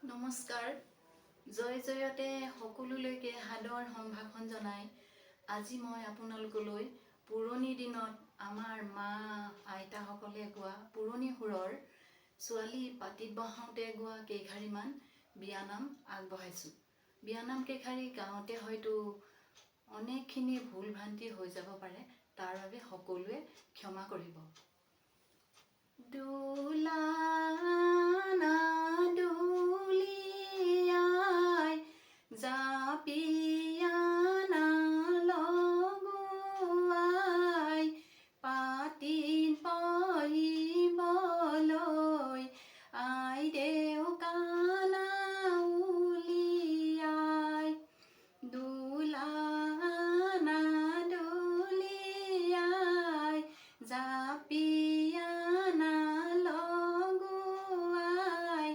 নমস্কাৰ। জয় জয়তে সকলোলৈকে সাদৰ সম্ভাষণ জনাই আজি মই আপোনালোকলৈ পুৰণি দিনত আমাৰ মা আইতাসকলে গোৱা পুৰণি সুৰৰ ছোৱালী পাতিত বহাওঁতে গোৱা কেইঘাৰীমান বিয়ানাম আগবঢ়াইছোঁ। বিয়ানাম কেইঘাৰী গাওঁতে হয়তো অনেকখিনি ভুল ভ্ৰান্তি হৈ যাব পাৰে, তাৰ বাবে সকলোৱে ক্ষমা কৰিব। দুলানা দুলিয়াই জাপিয়ানা লগোৱাই পাতিত বহিবলৈ আই দেউকানা উলিয়াই। দুলানা দুলিয়াই জাপিয়ানা লগোৱাই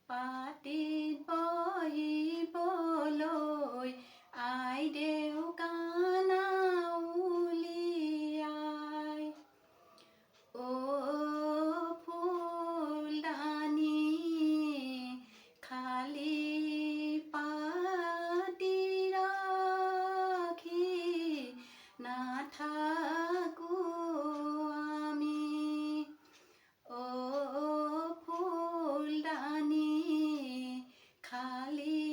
পাতিত বহিবলৈ আই দেউকানা উলিয়াই। অ ফুলদানি খালি পাতি ৰাখি নাথাকো আমি। অ ফুলদানি খালি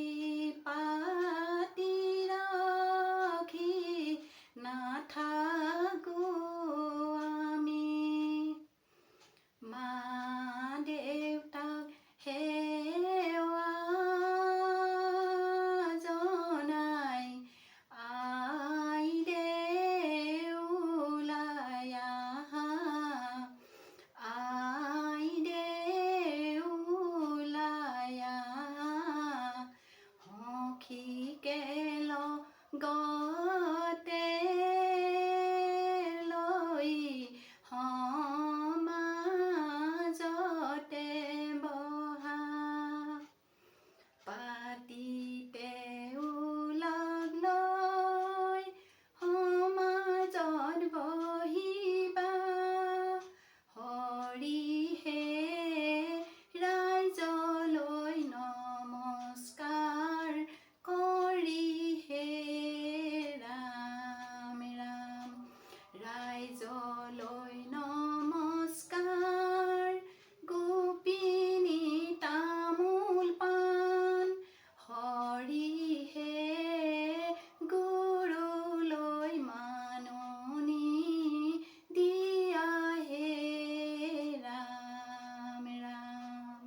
পাতি ৰাখি নাথাকো আমি। মা দেউতাক সেৱা জনাই আই দেউলাই আহা, আই দেউলাই আহা, সখীকে লগতে লৈ সমাজতে বহা। পাতিতে লগ লৈ সমাজত বহিবা, হৰিহে ৰাইজলৈ নমস্কাৰ কৰিহে ৰাম ৰাম। ৰাইজলৈ নমস্কাৰ গোপিনী তামোল পাণ, হৰিহে গুৰুলৈ মাননি দিয়াহে ৰাম ৰাম।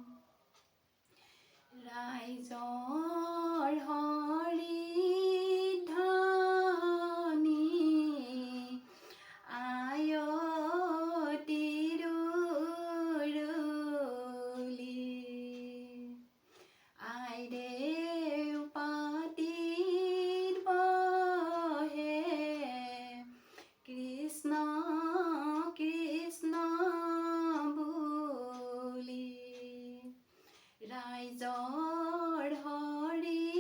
ৰাইজৰ হৰিধ্বনি আয়তি দুৰুলি, আই দেউ পাতিত বহে কৃষ্ণ কৃষ্ণ বুলি। ৰাইজৰ হৰিধ্বনি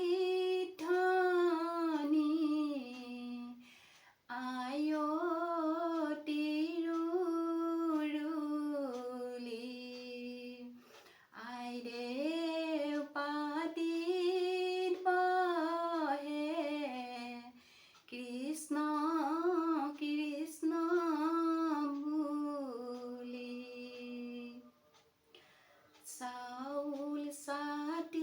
আয়তি দুৰুলি, আই দেউ পাতিত বহে কৃষ্ণ কৃষ্ণ বুলি। চাউল চাতি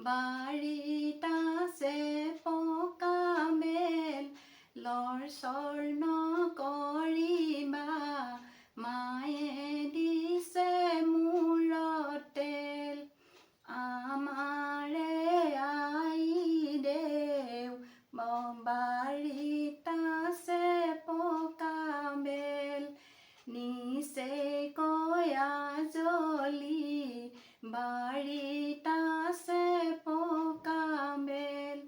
বাৰীত আছে পকা মেল লৰচৰ নকৰিবা মায়ে দিছে মূৰত তেল আমাৰে আই দেউ বাৰীত আছে পকা বেল নিচে কয়া জলি বাৰীত আছে পকা বেল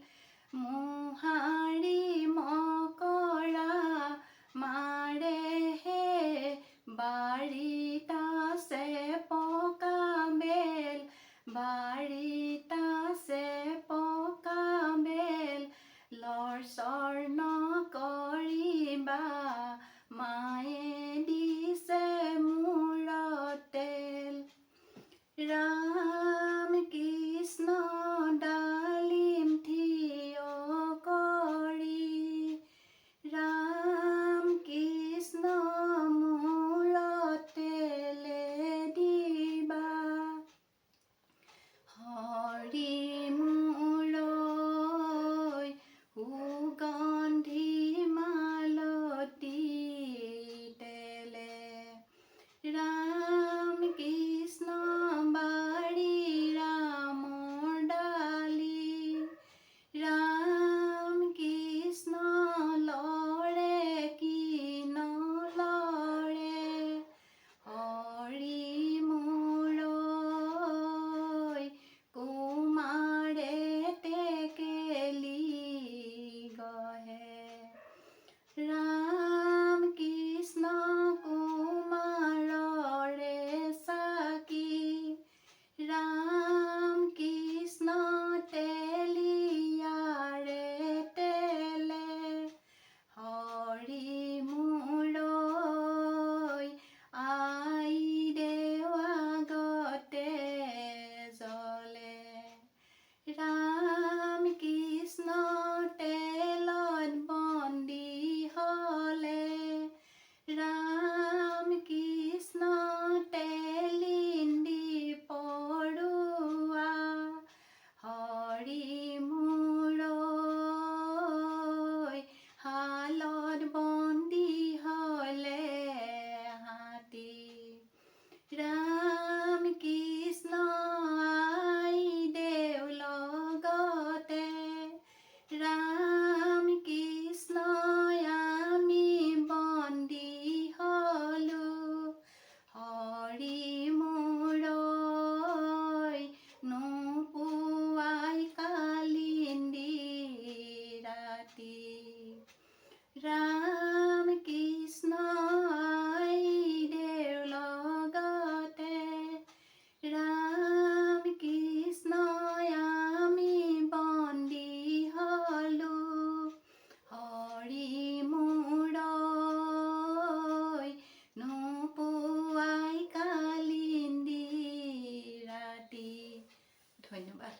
মোহাৰি মকৰা মাৰেহে বাৰীত আছে পকা বেল বাৰীত আছে পকা বেল লৰচৰ নকৰিবা মায়ে দিছে মূৰত তেল ৰাম কৃষ্ণ ডালিম থিয় কৰি ৰাম কৃষ্ণ মূৰত তেলে দিবা হৰি মূৰৈ সুগন্ধি মালতী তেলে ৰাম কৃষ্ণ বাৰী ৰামৰ ডালি ৰাম কৃষ্ণ লৰে কি নলৰে হৰি মূৰৈ কুমাৰে টেকেলি গহে ৰাম কৃষ্ণ কুমাৰৰে চাকি ৰাম কৃষ্ণ তেলিয়াৰে তেলে হৰি মূৰৈ আই দেউ আগতে জ্বলে ৰাম কৃষ্ণ তেলত বন্দী হলে ৰাম কৃষ্ণ তেলিন্দি পৰুৱা হৰি মূৰৈ শালত বন্দী হলে হাতী ৰাম কৃষ্ণ আই দেউ লগতে ৰাম কৃষ্ণ আমি বন্দী হলো হৰি মূৰৈ নোপোৱাই কালিন্দি ৰাতি ৰাম কৃষ্ণ আই দেউ লগতে ৰাম কৃষ্ণ আমি বন্দী হলো হৰি মূৰৈ নোপোৱাই কালিন্দি ৰাতি ধন্যবাদ।